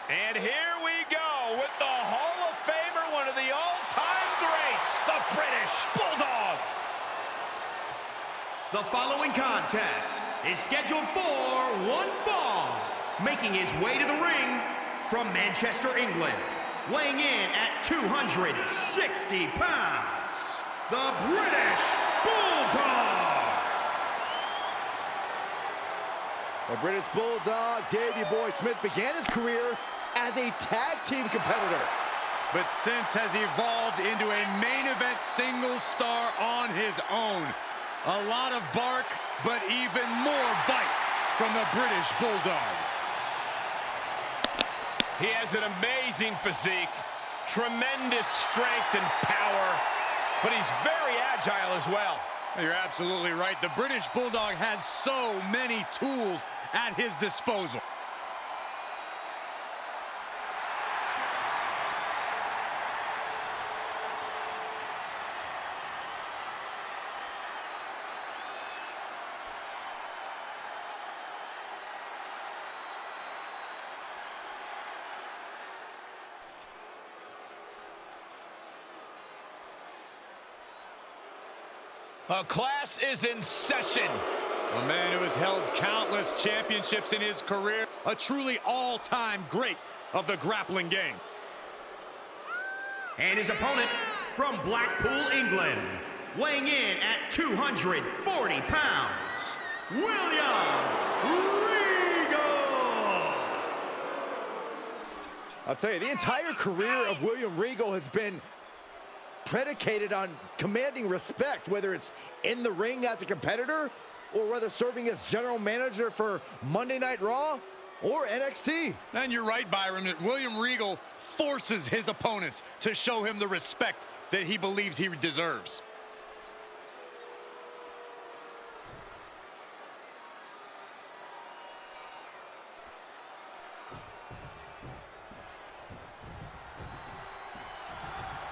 And here we go with the Hall of Famer, one of the all-time greats, the British Bulldog. The following contest is scheduled for one fall. Making his way to the ring from Manchester, England, weighing in at 260 pounds, the British Bulldog. The British Bulldog, Davey Boy Smith, began his career as a tag team competitor, but since has evolved into a main event single star on his own. A lot of bark, but even more bite from the British Bulldog. He has an amazing physique, tremendous strength and power, but he's very agile as well. You're absolutely right. The British Bulldog has so many tools at his disposal. A class is in session. A man who has held countless championships in his career, a truly all-time great of the grappling game. And his opponent from Blackpool, England, weighing in at 240 pounds, William Regal. I'll tell you, the entire career of William Regal has been predicated on commanding respect, whether it's in the ring as a competitor or whether serving as general manager for Monday Night Raw or NXT. And you're right, Byron, that William Regal forces his opponents to show him the respect that he believes he deserves.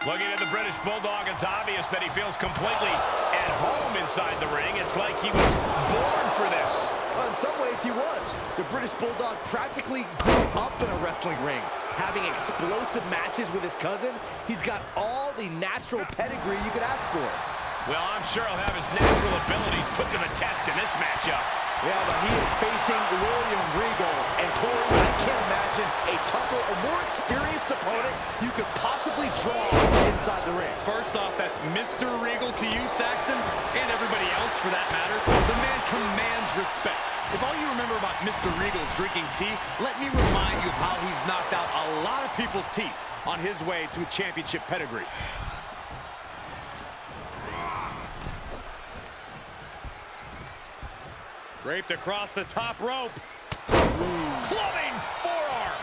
Looking at the British Bulldog, it's obvious that he feels completely at home inside the ring. It's like he was born for this. Well, in some ways, he was. The British Bulldog practically grew up in a wrestling ring, having explosive matches with his cousin. He's got all the natural pedigree you could ask for. Well, I'm sure he'll have his natural abilities put to the test in this matchup. Yeah, but he is facing William Regal, and Corey, I can't imagine a tougher or more experienced opponent you could possibly draw inside the ring. First off, that's Mr. Regal to you, Saxton, and everybody else for that matter. The man commands respect. If all you remember about Mr. Regal's drinking tea, let me remind you of how he's knocked out a lot of people's teeth on his way to a championship pedigree. Draped across the top rope. Clubbing forearm.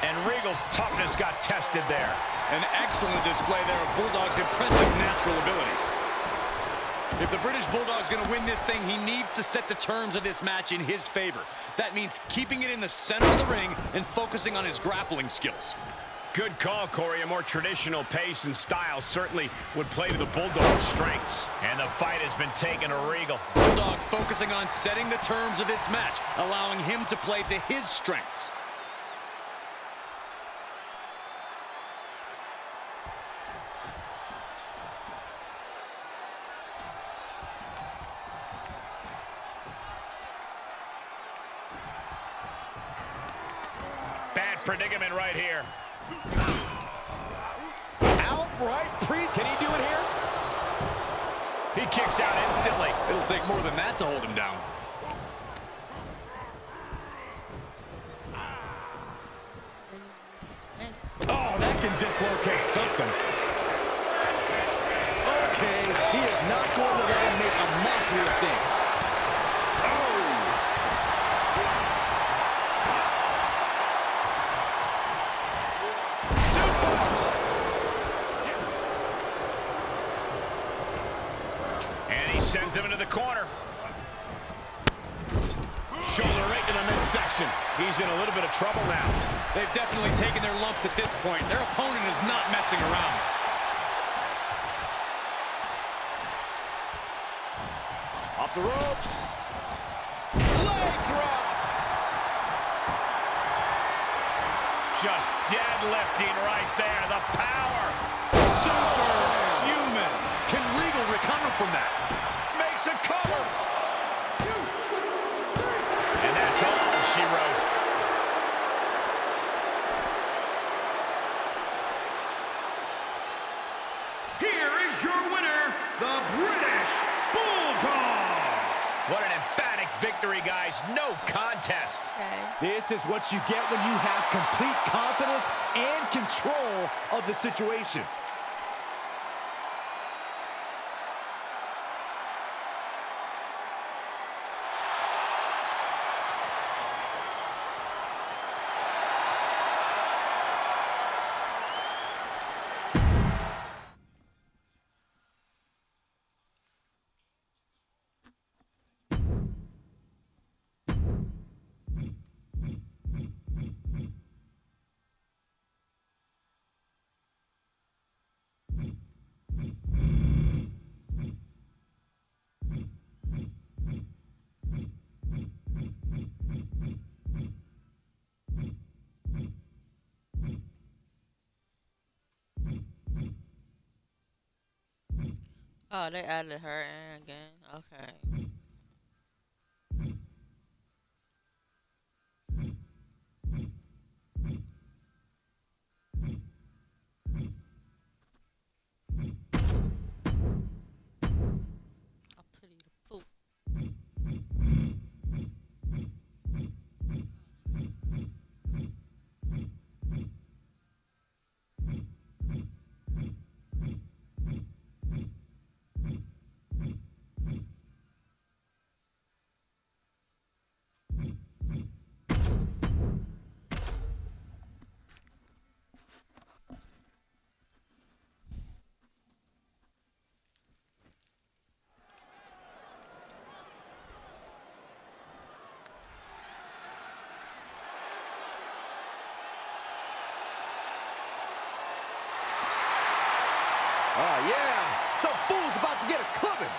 And Regal's toughness got tested there. An excellent display there of Bulldog's impressive natural abilities. If the British Bulldog's going to win this thing, he needs to set the terms of this match in his favor. That means keeping it in the center of the ring and focusing on his grappling skills. Good call, Corey. A more traditional pace and style certainly would play to the Bulldog's strengths. And the fight has been taken to Regal. Bulldog focusing on setting the terms of this match, allowing him to play to his strengths. Bad predicament right here. Outright Can he do it here? He kicks out instantly. It'll take more than that to hold him down. Oh, that can dislocate something. Okay, he is not going to let him make a mockery of things. Sends him into the corner. Shoulder right to the midsection. He's in a little bit of trouble now. They've definitely taken their lumps at this point. Their opponent is not messing around. Off the ropes. Leg drop. just deadlifting right there. The power. Superhuman. Can Regal recover from that? Makes a cover. And that's all she wrote. Here is your winner, the British Bulldog. What an emphatic victory, guys. No contest. This is what you get when you have complete confidence and control of the situation. Oh, they added her in again. Okay. I pity the fool. Oh, yeah. Some fool's about to get a clubbing.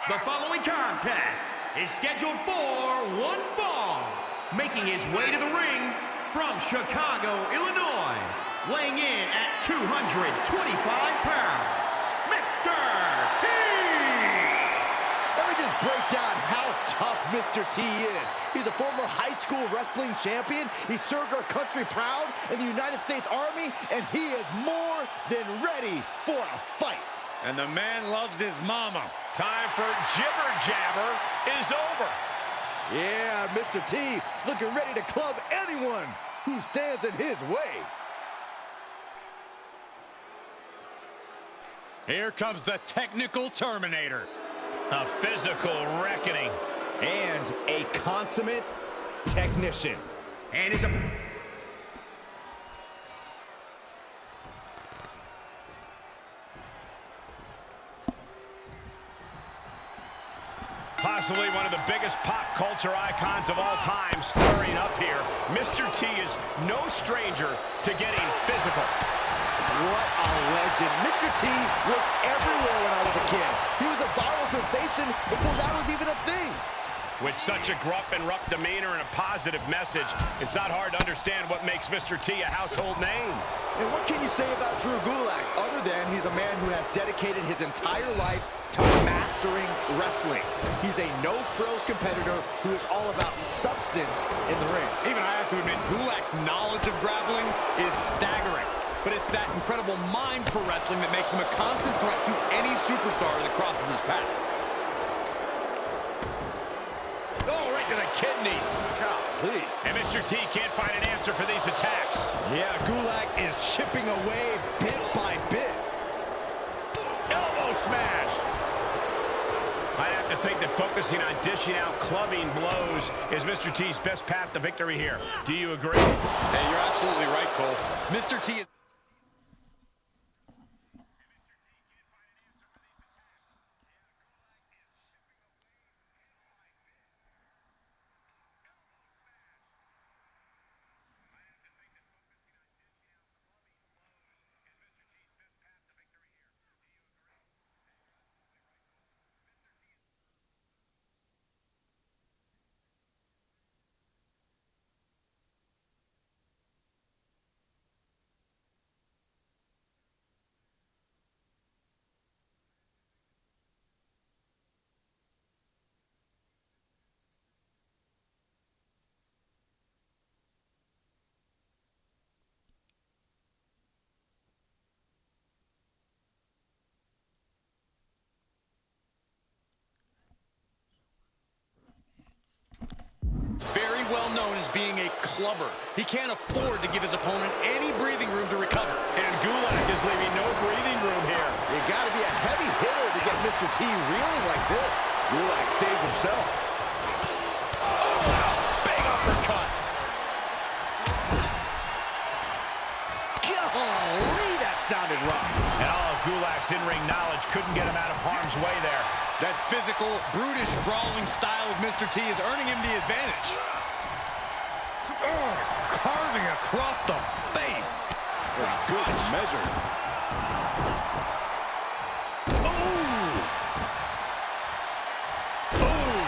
The following contest is scheduled for one fall. Making his way to the ring from Chicago, Illinois, weighing in at 225 pounds, Mr. T. Let me just break down how tough Mr. T is. He's a former high school wrestling champion. He served our country proud in the United States Army, and he is more than ready for a fight. And the man loves his mama. Time for jibber jabber is over. Yeah, Mr. T looking ready to club anyone who stands in his way. Here comes the technical Terminator. A physical reckoning. And a consummate technician. And is a... Possibly one of the biggest pop culture icons of all time squaring up here. Mr. T is no stranger to getting physical. What a legend. Mr. T was everywhere when I was a kid. He was a viral sensation before that was even a thing. With such a gruff and rough demeanor and a positive message, it's not hard to understand what makes Mr. T a household name. And what can you say about Drew Gulak other than he's a man who has dedicated his entire life to mastering wrestling? He's a no-frills competitor who is all about substance in the ring. Even I have to admit, Gulak's knowledge of grappling is staggering. But it's that incredible mind for wrestling that makes him a constant threat to any superstar that crosses his path. Oh, right to the kidneys. Golly. And Mr. T can't find an answer for these attacks. Yeah, Gulak is chipping away bit by bit. Elbow smash. I have to think that focusing on dishing out clubbing blows is Mr. T's best path to victory here. Do you agree? Hey, you're absolutely right, Cole. Mr. T is... well known as being a clubber. He can't afford to give his opponent any breathing room to recover. And Gulak is leaving no breathing room here. You got to be a heavy hitter to get Mr. T reeling like this. Gulak saves himself. Oh, wow. Big uppercut. Golly, that sounded rough. And all of Gulak's in-ring knowledge couldn't get him out of harm's way there. That physical, brutish, brawling style of Mr. T is earning him the advantage. Oh, carving across the face. Good measure. Boom! Boom!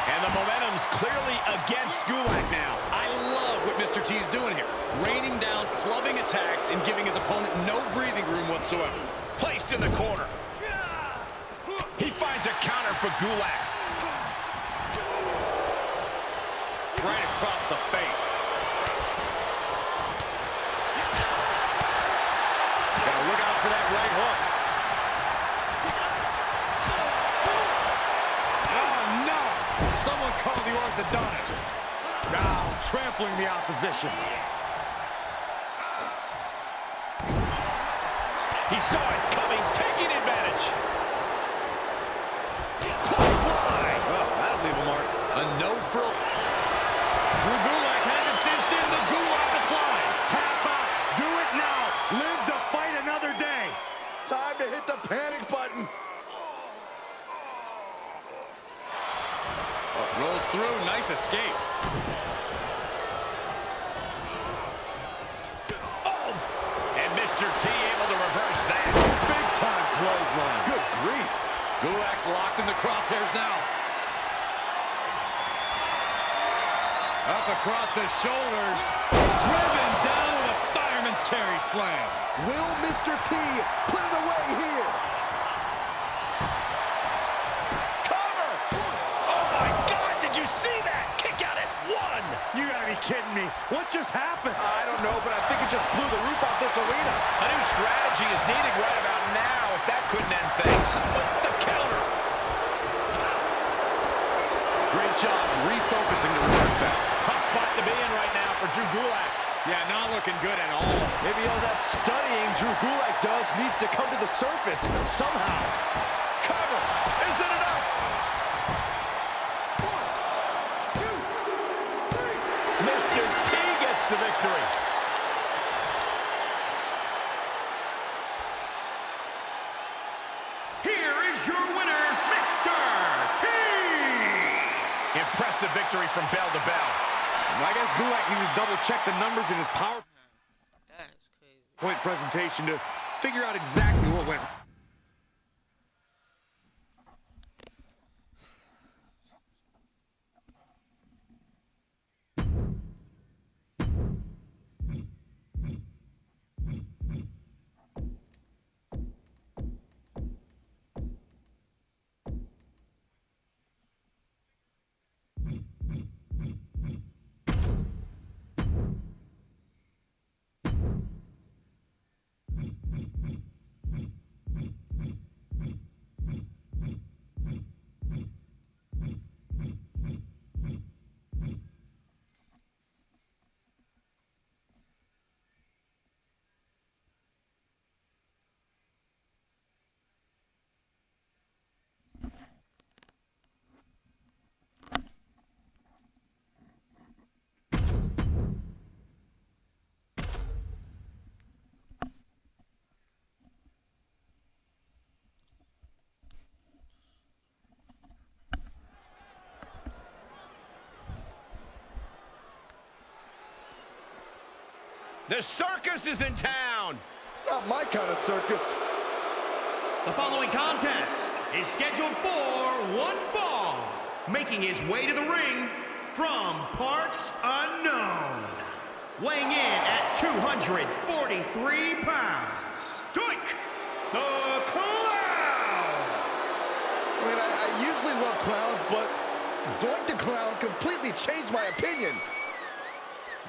And the momentum's clearly against Gulak now. I love what Mr. T is doing here. Raining down clubbing attacks and giving his opponent no breathing room whatsoever. Placed in the corner. He finds a counter for Gulak. Right across the face. Gotta look out for that right hook. Oh, no! Someone call the orthodontist. Now trampling the opposition. He saw it coming, taking advantage. Clothesline. Well, that'll leave a mark. A no-frill. Drew Gulak has it cinched in. The Gulak applied. Tap out. Do it now. Live to fight another day. Time to hit the panic button. Rolls through. Nice escape. Oh! And Mr. T able to reverse that. Big time clothesline. Good grief. Gulak's locked in the crosshairs now. Up across the shoulders. Driven down with a fireman's carry slam. Will Mr. T put it away here? Cover! Oh my God, did you see that? Kick out at one! You gotta be kidding me. What just happened? I don't know, but I think it just blew the roof off this arena. A new strategy is needed right about now if that couldn't end things. With the counter. Great job refocusing to reverse that. Tough spot to be in right now for Drew Gulak. Yeah, not looking good at all. Maybe all that studying Drew Gulak does needs to come to the surface somehow. Cover! Is it enough? 1, 2, 3. Mr. T gets the victory. Here is your winner, Mr. T! Impressive victory from bell to bell. I guess Gulak needs to double-check the numbers in his PowerPoint That's crazy. presentation to figure out exactly what went. The circus is in town. Not my kind of circus. The following contest is scheduled for one fall. Making his way to the ring from parts unknown. Weighing in at 243 pounds. Doink the Clown! I mean, I usually love clowns, but Doink the Clown completely changed my opinion.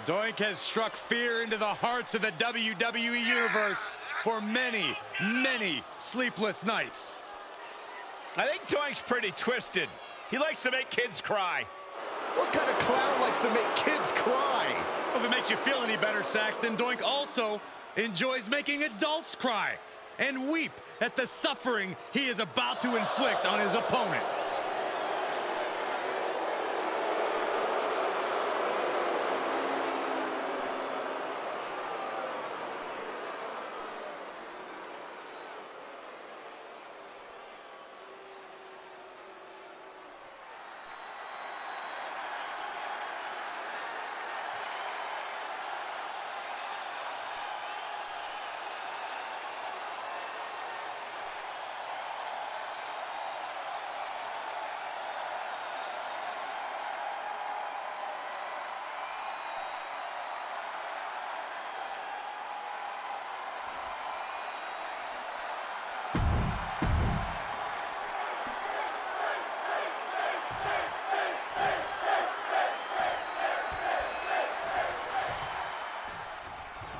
Doink has struck fear into the hearts of the WWE Universe for many, many sleepless nights. I think Doink's pretty twisted. He likes to make kids cry. What kind of clown likes likes to make kids cry. Well, if it makes you feel any better, Saxton, Doink also enjoys making adults cry and weep at the suffering he is about to inflict on his opponent.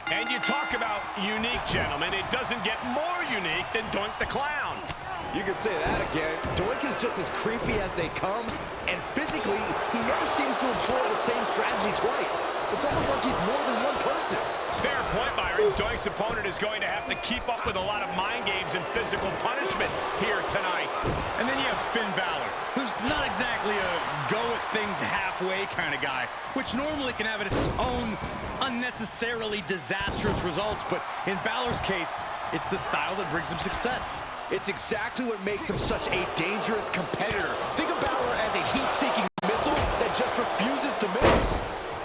And you talk about unique, gentlemen. It doesn't get more unique than Doink the Clown. You could say that again. Doink is just as creepy as they come, and physically, he never seems to employ the same strategy twice. It's almost like he's more than one person. Fair point, Byron. Doink's opponent is going to have to keep up with a lot of mind games and physical punishment here tonight. And then you have Finn Balor, who's not exactly a go-at-things-halfway kind of guy, which normally can have its own unnecessarily disastrous results, but in Balor's case, it's the style that brings him success. It's exactly what makes him such a dangerous competitor. Think of Balor as a heat-seeking missile that just